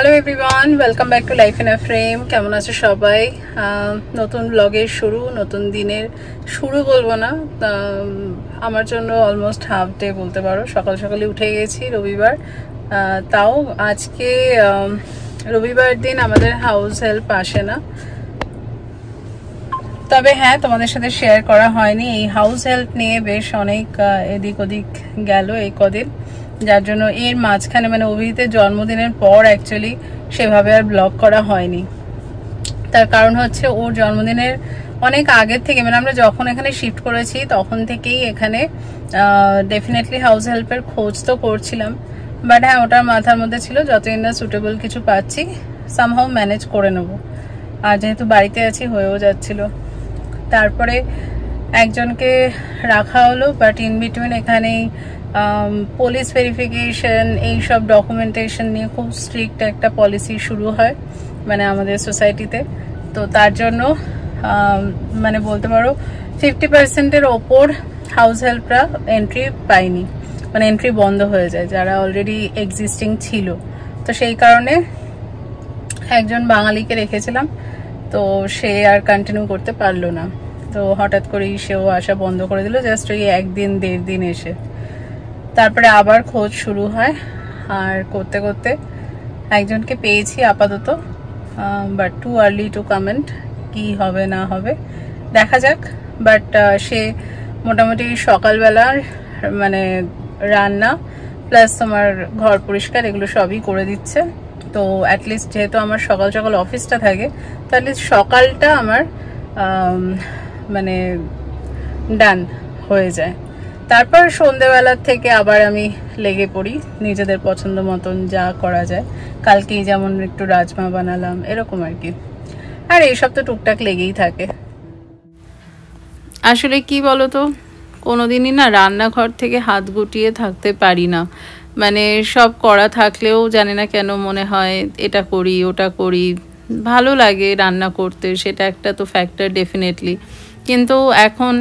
Hello everyone, welcome back to life in a frame. কেমন আছো সবাই? নতুন ব্লগের শুরু, নতুন দিনের শুরু বলবো না, আমার জন্য অলমোস্ট হাফ ডে বলতে পারো। সকাল সকালে উঠে গেছি, রবিবার। তাও আজকে রবিবার দিন আমাদের হাউস হেল্প আসে না, তবে হ্যাঁ তোমাদের সাথে শেয়ার করা হয়নি। এই হাউস হেল্প নিয়ে বেশ অনেক এদিক ওদিক গেল এই কদিন, যার জন্য এর মাঝখানে মানে অভিজিতের জন্মদিনের পর অ্যাকচুয়ালি সেভাবে আর ব্লগ করা হয়নি। তার কারণ হচ্ছে ওর জন্মদিনের অনেক আগের থেকে, মানে আমরা যখন এখানে শিফট করেছি তখন থেকেই এখানে ডেফিনেটলি হাউস হেল্পের খোঁজ তো করছিলাম, বাট হ্যাঁ ওটার মাথার মধ্যে ছিল যতদিন না সুটেবল কিছু পাচ্ছি সামহাউ ম্যানেজ করে নেব। আর যেহেতু বাড়িতে আছি হয়েও যাচ্ছিল, তারপরে একজনকে রাখা হলো, বাট ইন বিটুইন এখানেই পুলিশ ভেরিফিকেশন এইসব ডকুমেন্টেশন নিয়ে খুব স্ট্রিক্ট একটা পলিসি শুরু হয় মানে আমাদের সোসাইটিতে। তো তার জন্য মানে বলতে পারো 50%-এর ওপর হাউস হেল্পরা এন্ট্রি পায়নি, মানে এন্ট্রি বন্ধ হয়ে যায় যারা অলরেডি এক্সিস্টিং ছিল। তো সেই কারণে একজন বাঙালিকে রেখেছিলাম, তো সে আর কন্টিনিউ করতে পারলো না। তো হঠাৎ করেই সেও আসা বন্ধ করে দিল, জাস্ট ওই একদিন দেড় দিন এসে। তারপরে আবার খোঁজ শুরু হয়, আর করতে করতে একজনকে পেয়েছি আপাতত, but too early two comment কি হবে না হবে দেখা যাক। বাট সে মোটামুটি সকালবেলার মানে রান্না প্লাস তোমার ঘর পরিষ্কার এগুলো সবই করে দিচ্ছে। তো অ্যাটলিস্ট যেহেতু আমার সকাল সকাল অফিসটা থাকে, তো অ্যাটলিস্ট সকালটা আমার মানে ডান হয়ে যায়। তারপর সন্ধ্যেবেলার থেকে আবার আমি লেগে পড়ি নিজেদের পছন্দ মতন যা করা যায়। কালকেই যেমন একটু রাজমা বানালাম এরকম আর কি, আর এইসব তো টুকটাক লেগেই থাকে। আসলে কি বলতো, কোনোদিনই না রান্নাঘর থেকে হাত গুটিয়ে থাকতে পারি না, মানে সব করা থাকলেও জানি না কেন মনে হয় এটা করি ওটা করি, ভালো লাগে রান্না করতে, সেটা একটা তো ফ্যাক্টর ডেফিনেটলি। কিন্তু এখন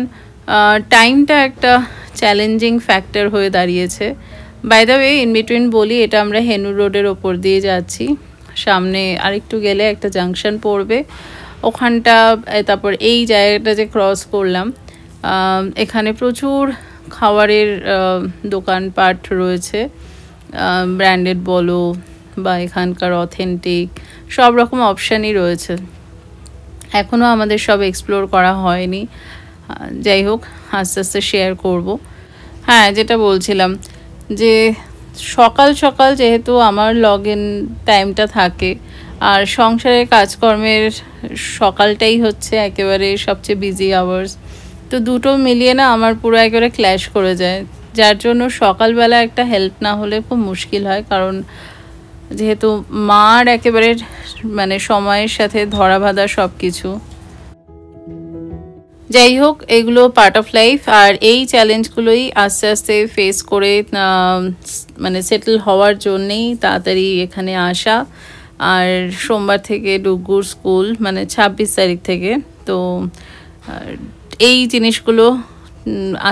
টাইমটা একটা চ্যালেঞ্জিং ফ্যাক্টর হয়ে দাঁড়িয়েছে। By the way, in between বলি, এটা আমরা হেনুর রোডের ওপর দিয়ে যাচ্ছি, সামনে আরেকটু গেলে একটা জাংশন পড়বে ওখানটা। তারপর এই জায়গাটা যে ক্রস করলাম, এখানে প্রচুর খাবারের দোকানপাট রয়েছে, ব্র্যান্ডেড বলো বা এখানকার অথেন্টিক সব রকম অপশানই রয়েছে। এখনও আমাদের সব এক্সপ্লোর করা হয়নি, যাই হোক আস্তে আস্তে শেয়ার করব। হ্যাঁ, যেটা বলছিলাম যে সকাল সকাল যেহেতু আমার লগ ইন টাইমটা থাকে, আর সংসারের কাজকর্মের সকালটাই হচ্ছে একেবারে সবচেয়ে বিজি আওয়ার্স, তো দুটো মিলিয়ে না আমার পুরো একেবারে ক্ল্যাশ করে যায়, যার জন্য সকালবেলা একটা হেল্প না হলে খুব মুশকিল হয়। কারণ যেহেতু মার একেবারে মানে সময়ের সাথে ধরা বাঁধা সব কিছু। যাই হোক, এগুলো পার্ট অফ লাইফ, আর এই চ্যালেঞ্জগুলোই আস্তে আস্তে ফেস করে মানে সেটেল হওয়ার জন্যেই তাড়াতাড়ি এখানে আসা। আর সোমবার থেকে ডুগুর স্কুল, মানে 26 তারিখ থেকে। তো এই জিনিসগুলো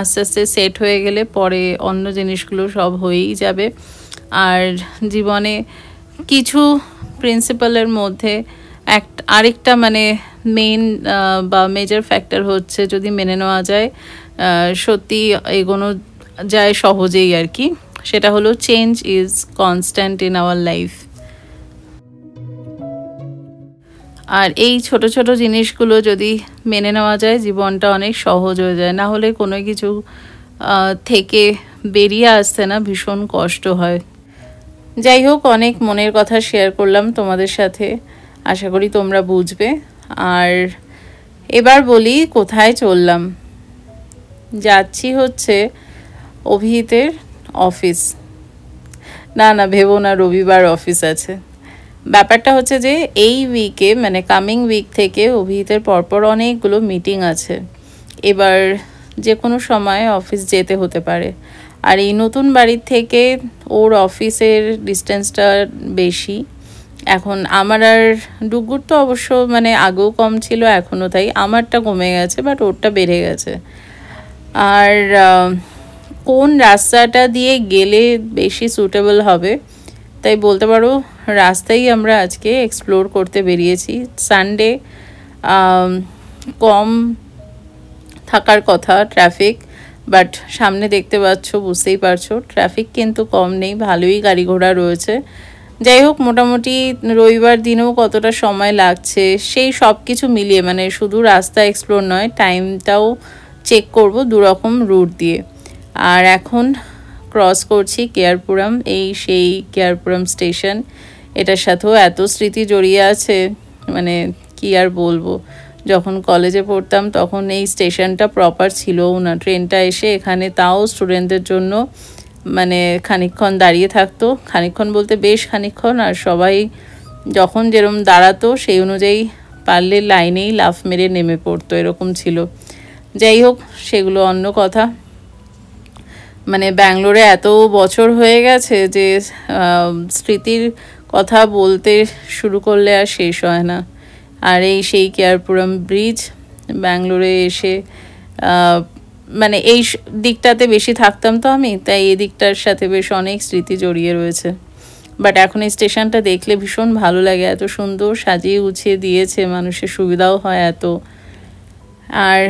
আস্তে আস্তে সেট হয়ে গেলে পরে অন্য জিনিসগুলো সব হয়েই যাবে। আর জীবনে কিছু প্রিন্সিপালের মধ্যে আরেকটা মানে মেইন বা মেজর ফ্যাক্টর হচ্ছে, যদি মেনে নেওয়া যায় সত্যি এগোনো যায় সহজেই আর কি, সেটা হলো change is constant in our life. আর এই ছোট ছোট জিনিসগুলো যদি মেনে নেওয়া যায় জীবনটা অনেক সহজ হয়ে যায়, না হলে কোনো কিছু থেকে বেরিয়ে আসতে না ভীষণ কষ্ট হয়। যাই হোক, অনেক মনের কথা শেয়ার করলাম তোমাদের সাথে, আশা করি তোমরা বুঝবে। আর এবার বলি কোথায় চললাম। যাচ্ছি হচ্ছে অভিহিতের অফিস। না ভেবো না রবিবার অফিস আছে। ব্যাপারটা হচ্ছে যে এই উইকে মানে কামিং উইক থেকে অভিহিতের পরপর অনেকগুলো মিটিং আছে, এবার যে কোনো সময় অফিস যেতে হতে পারে। আর এই নতুন বাড়ির থেকে ওর অফিসের ডিস্টেন্সটা বেশি। এখন আমার আর ডুগুর তো অবশ্য মানে আগেও কম ছিল, এখনও তাই, আমারটা কমে গেছে বাট ওরটা বেড়ে গেছে। আর কোন রাস্তাটা দিয়ে গেলে বেশি সুটেবল হবে তাই বলতে পারো রাস্তাই আমরা আজকে এক্সপ্লোর করতে বেরিয়েছি। সানডে, কম থাকার কথা ট্রাফিক, বাট সামনে দেখতে পাচ্ছ, বুঝতেই পারছো ট্রাফিক কিন্তু কম নেই, ভালোই গাড়ি ঘোড়া রয়েছে। যাই হোক, মোটামুটি রবিবার দিনেও কতটা সময় লাগছে সেই সব কিছু মিলিয়ে, মানে শুধু রাস্তা এক্সপ্লোর নয়, টাইমটাও চেক করব দুরকম রুট দিয়ে। আর এখন ক্রস করছি কেয়ারপুরম, এই সেই কেয়ারপুরম স্টেশন। এটার সাথেও এত স্মৃতি জড়িয়ে আছে, মানে কি আর বলবো। যখন কলেজে পড়তাম তখন এই স্টেশনটা প্রপার ছিলও না, ট্রেনটা এসে এখানে তাও স্টুডেন্টদের জন্য মানে খানিকক্ষণ দাঁড়িয়ে থাকতো, খানিকক্ষণ বলতে বেশ খানিকক্ষণ, আর সবাই যখন যেরকম দাঁড়াতো সেই অনুযায়ী পারলে লাইনেই লাফ মেরে নেমে পড়তো, এরকম ছিল। যাই হোক, সেগুলো অন্য কথা। মানে ব্যাঙ্গালোরে এত বছর হয়ে গেছে যে স্মৃতির কথা বলতে শুরু করলে আর শেষ হয় না। আর এই সেই কেয়ারপুরম ব্রিজ, ব্যাঙ্গালোরে এসে মানে এই দিকটাতে বেশি থাকতাম তো আমি, তাই এই দিকটার সাথে বেশ অনেক স্মৃতি জড়িয়ে রয়েছে। বাট এখন এই স্টেশনটা দেখলে ভীষণ ভালো লাগে, এত সুন্দর সাজিয়ে গুছিয়ে দিয়েছে, মানুষের সুবিধাও হয় এত। আর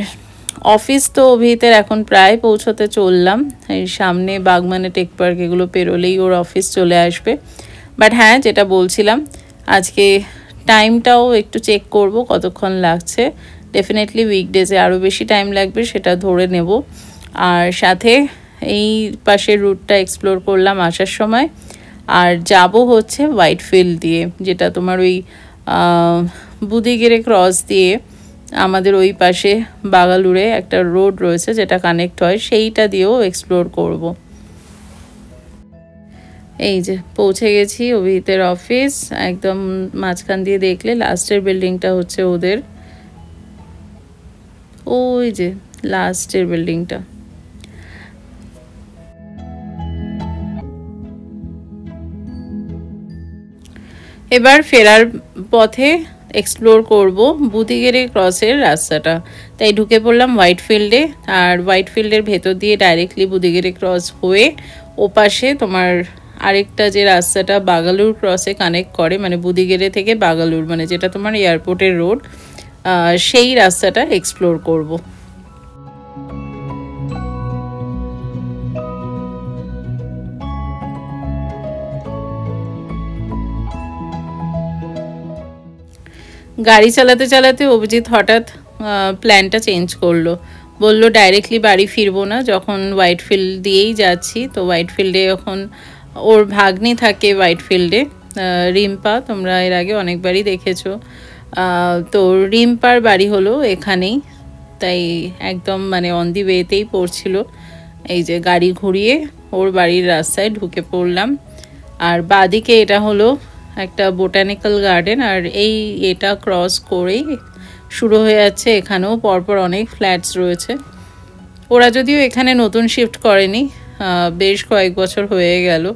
অফিস তো অভিহিতের এখন প্রায় পৌঁছতে চললাম, এই সামনে বাগমানে টেক পার্ক এগুলো পেরোলেই ওর অফিস চলে আসবে। বাট হ্যাঁ, যেটা বলছিলাম, আজকে টাইমটাও একটু চেক করব কতক্ষণ লাগছে। ডেফিনেটলি উইকডেজে আরও বেশি টাইম লাগবে, সেটা ধরে নেব। আর সাথে এই পাশের রুটটা এক্সপ্লোর করলাম আসার সময়। আর যাব হচ্ছে হোয়াইটফিল্ড দিয়ে, যেটা তোমার ওই বুদিগেরে ক্রস দিয়ে আমাদের ওই পাশে বাগালুরে একটা রোড রয়েছে যেটা কানেক্ট হয়, সেইটা দিয়েও এক্সপ্লোর করব। এই যে পৌঁছে গেছি অভিহিতের অফিস, একদম মাঝখান দিয়ে দেখলে লাস্টের বিল্ডিংটা হচ্ছে ওদের, ওই যে লাস্টের বিল্ডিংটা। এবার ফেরার পথে এক্সপ্লোর করব বুদিগেরে ক্রসের রাস্তাটা, তাই ঢুকে পড়লাম হোয়াইটফিল্ডে। আর হোয়াইটফিল্ডের ভেতর দিয়ে ডাইরেক্টলি বুদিগেরে ক্রস হয়ে ওপাশে তোমার আরেকটা যে রাস্তাটা বাগালুর ক্রসে কানেক্ট করে, মানে বুদিগেরে থেকে বাগালুর, মানে যেটা তোমার এয়ারপোর্টের রোড, সেই রাস্তাটা এক্সপ্লোর করব। গাড়ি চালাতে চালাতে অভিজিৎ হঠাৎ প্ল্যানটা চেঞ্জ করলো, বলল ডাইরেক্টলি বাড়ি ফিরবো না, যখন হোয়াইটফিল্ড দিয়েই যাচ্ছি। তো হোয়াইটফিল্ডে এখন ওর ভাগ্নি থাকে, হোয়াইটফিল্ডে রিম্পা, তোমরা এর আগে অনেকবারই দেখেছো। তো রিম্পার বাড়ি হলো এখানেই, তাই একদম মানে অন দি ওয়েতেই পড়ছিল। এই যে গাড়ি ঘুরিয়ে ওর বাড়ির রাস্তায় ঢুকে পড়লাম। আর বাদিকে এটা হলো একটা বোটানিক্যাল গার্ডেন, আর এটা ক্রস করেই শুরু হয়ে যাচ্ছে এখানেও পরপর অনেক ফ্ল্যাটস রয়েছে। ওরা যদিও এখানে নতুন শিফট করেনি, বেশ কয়েক বছর হয়ে গেল।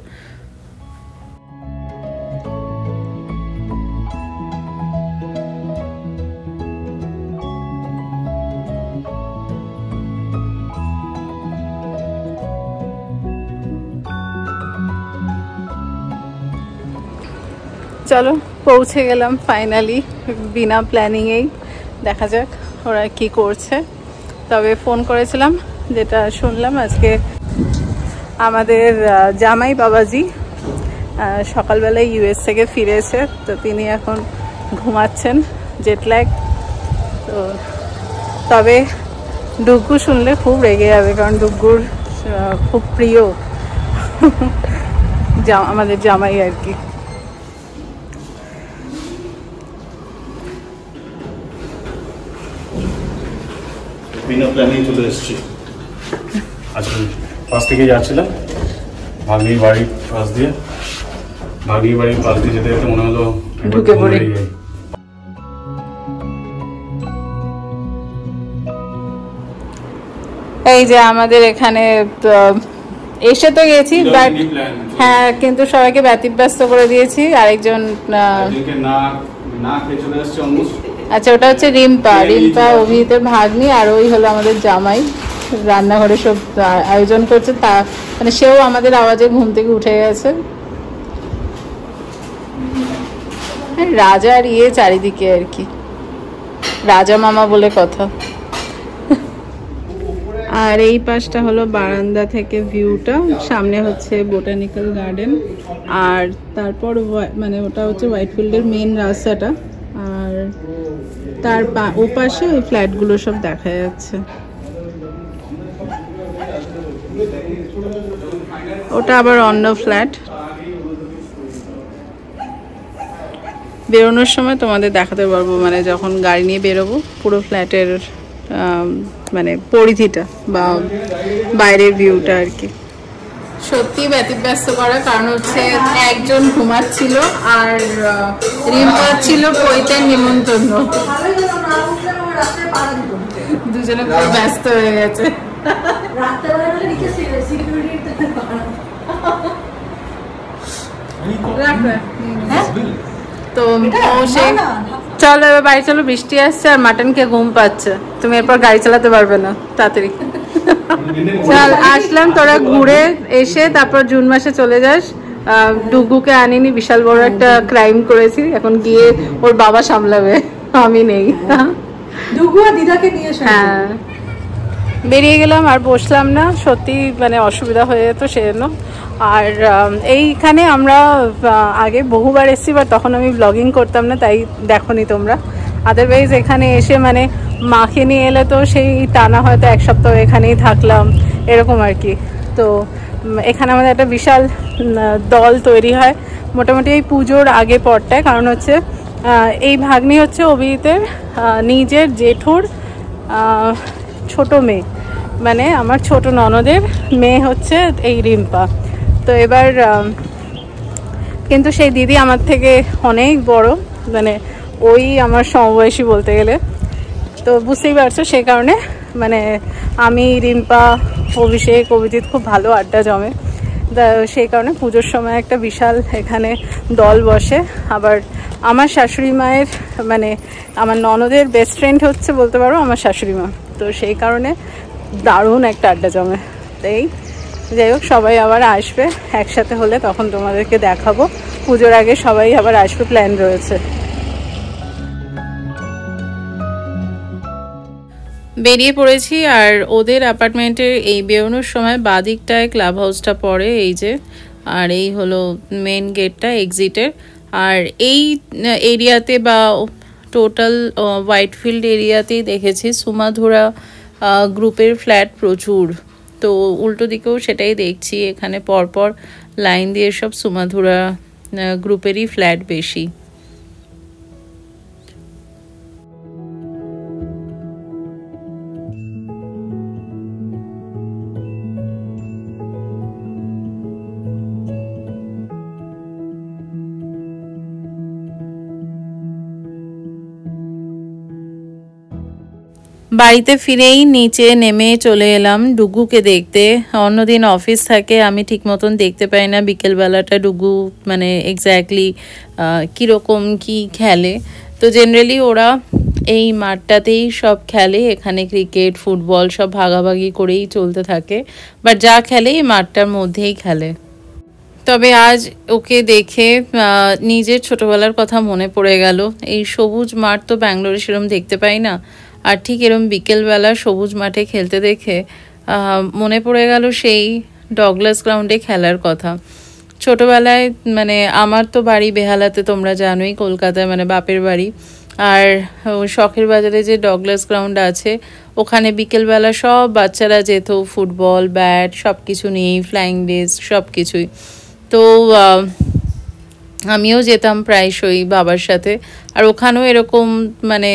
চলো পৌঁছে গেলাম ফাইনালি, বিনা প্ল্যানিংয়েই। দেখা যাক ওরা কি করছে। তবে ফোন করেছিলাম, যেটা শুনলাম আজকে আমাদের জামাই বাবাজি সকালবেলায় ইউএস থেকে ফিরেছে, তো তিনি এখন ঘুমাচ্ছেন, জেটল্যাগ। তো তবে ডুগ্গু শুনলে খুব রেগে যাবে, কারণ ডুগ্গুর খুব প্রিয় আমাদের জামাই আর কি। বিনা প্ল্যানিং চলে এসেছি। আজকে পাশ থেকে যাচ্ছিলাম ভাগ্নির বাড়ির পাশ দিয়ে, যেতে যেতে মনে হলো ঢুকে পড়ে। এই যে আমাদের এখানে এসে তো গেছি, বাট হ্যাঁ কিন্তু সবাইকে ব্যতিব্যস্ত করে দিয়েছি। আরেকজন আচ্ছা, ওটা হচ্ছে রিম্পা অভিহিতের ভাগ্নি, আর ওই হলো আমাদের জামাই রান্নাঘরে সব আয়োজন করছে। তা মানে সেও আমাদের আওয়াজে ঘুম থেকে উঠে গেছে। রাজার ইয়ে চারিদিকে আর কি, রাজা মামা বলে কথা। আর এই পাশটা হলো বারান্দা থেকে ভিউটা, সামনে হচ্ছে বোটানিক্যাল গার্ডেন, আর তারপর মানে ওটা হচ্ছে হোয়াইটফিল্ডের মেন রাস্তাটা, আর তার ওপাশে ওই ফ্ল্যাটগুলো সব দেখা যাচ্ছে। ওটা আবার অন্য ফ্ল্যাট। বেরোনোর সময় তোমাদের দেখাতে পারবো, মানে যখন গাড়ি নিয়ে বেরোবো পুরো ফ্ল্যাটের মানে পরিধিটা বা বাইরের ভিউটা আর কি। সত্যি ব্যতিব্যস্ত করা, কারণ হচ্ছে একজন ঘুমাচ্ছিল আর রিম্পা ছিল পৈতের নিমন্ত্রণ, দুজনে খুব ব্যস্ত হয়ে গেছে। তো চলো এবার বাড়ি চলো, বৃষ্টি আসছে আর মাটনকে ঘুম পাচ্ছে, তুমি এরপর গাড়ি চালাতে পারবে না তাড়াতাড়ি। চল আসলাম, তোরা ঘুরে এসে তারপর জুন মাসে চলে যাস। ডুগুকে আনিনি, বিশাল বড় একটা ক্রাইম করেছি, এখন গিয়ে ওর বাবা সামলাবে, আমি নেই। ডুগু আর দিদাকে নিয়ে এসে হ্যাঁ বেরিয়ে গেলাম, আর বসলাম না, সত্যি মানে অসুবিধা হয়ে যেত সেজন্য। আর এইখানে আমরা আগে বহুবার এসেছি, বাট তখন আমি ব্লগিং করতাম না, তাই দেখোনি তোমরা। আদারওয়াইজ এখানে এসে মানে মাকে নিয়ে এলে তো সেই টানা হয়তো এক সপ্তাহ এখানেই থাকলাম এরকম আর কি। তো এখানে আমাদের একটা বিশাল দল তৈরি হয় মোটামুটি এই পুজোর আগে পরটায়, কারণ হচ্ছে এই ভাগ্নি হচ্ছে অভিজিতের নিজের জেঠুর ছোট মেয়ে, মানে আমার ছোট ননদের মেয়ে হচ্ছে এই রিম্পা। তো এবার কিন্তু সেই দিদি আমার থেকে অনেক বড়, মানে ওই আমার সমবয়সী বলতে গেলে, তো বুঝতেই পারছো সেই কারণে মানে আমি, রিম্পা, অভিষেক, অভিজিৎ খুব ভালো আড্ডা জমে, সেই কারণে পুজোর সময় একটা বিশাল এখানে দল বসে। আবার আমার শাশুড়ি মায়ের মানে আমার ননদের বেস্ট ফ্রেন্ড হচ্ছে বলতে পারো আমার শাশুড়ি মা, তো সেই কারণে দারুণ একটা আড্ডা জমে। তাই যাই হোক, সবাই আবার আসবে একসাথে হলে, তখন তোমাদেরকে দেখাবো। পুজোর আগে সবাই আবার আসবে, প্ল্যান রয়েছে। বেরিয়ে পড়েছি, আর ওদের অ্যাপার্টমেন্টের এই বেরোনোর সময় বাদিকটায় ক্লাব হাউসটা পড়ে, এই যে, আর এই হলো মেন গেটটা এক্সিটের। আর এই এরিয়াতে বা টোটাল হোয়াইটফিল্ড এরিয়াতেই দেখেছি সুমাধুরা গ্রুপের ফ্ল্যাট প্রচুর, তো উল্টো দিকেও সেটাই দেখছি, এখানে পরপর লাইন দিয়ে সব সুমাধুরা গ্রুপেরই ফ্ল্যাট বেশি। বাড়িতে ফিরেই নিচে নেমে চলে এলাম ডুগুকে দেখতে। অন্যদিন অফিস থাকে, আমি ঠিক মতন দেখতে পাই না বিকেলবেলাটা ডুগু মানে এক্স্যাক্টলি কীরকম কি খেলে। তো জেনারেলি ওরা এই মাঠটাতেই সব খেলে, এখানে ক্রিকেট, ফুটবল সব ভাগাভাগি করেই চলতে থাকে, বাট যা খেলে এই মাঠটার মধ্যেই খেলে। তবে আজ ওকে দেখে নিজের ছোটবেলার কথা মনে পড়ে গেল। এই সবুজ মাঠ তো ব্যাঙ্গালোরে সেরকম দেখতে পাই না, আর ঠিক এরম বিকেলবেলা সবুজ মাঠে খেলতে দেখে মনে পড়ে গেল সেই ডগলাস গ্রাউন্ডে খেলার কথা। ছোটোবেলায় মানে আমার তো বাড়ি বেহালাতে, তোমরা জানোই, কলকাতায় মানে বাপের বাড়ি। আর শখের বাজারে যে ডগলাস গ্রাউন্ড আছে, ওখানে বিকেলবেলা সব বাচ্চারা যেত, ফুটবল, ব্যাট সব কিছু নিয়েই, ফ্লাইং ডেজ সব কিছুই। তো আমিও যেতাম প্রায়শই বাবার সাথে, আর ওখানেও এরকম মানে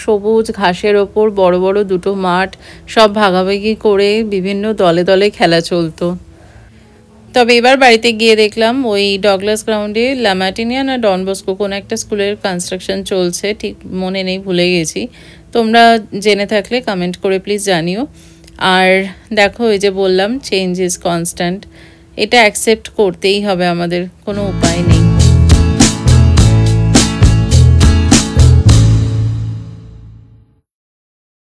সবুজ ঘাসের ওপর বড় বড় দুটো মাঠ, সব ভাগাভাগি করে বিভিন্ন দলে দলে খেলা চলতো। তবে এবার বাড়িতে গিয়ে দেখলাম ওই ডগলাস গ্রাউন্ডে লামাটিনিয়ান আর ডন বস্কো কোনো একটা স্কুলের কনস্ট্রাকশন চলছে, ঠিক মনে নেই, ভুলে গেছি। তোমরা জেনে থাকলে কমেন্ট করে প্লিজ জানিও। আর দেখো, এই যে বললাম চেঞ্জ ইজ কনস্ট্যান্ট, এটা অ্যাকসেপ্ট করতেই হবে আমাদের, কোনো উপায় নেই।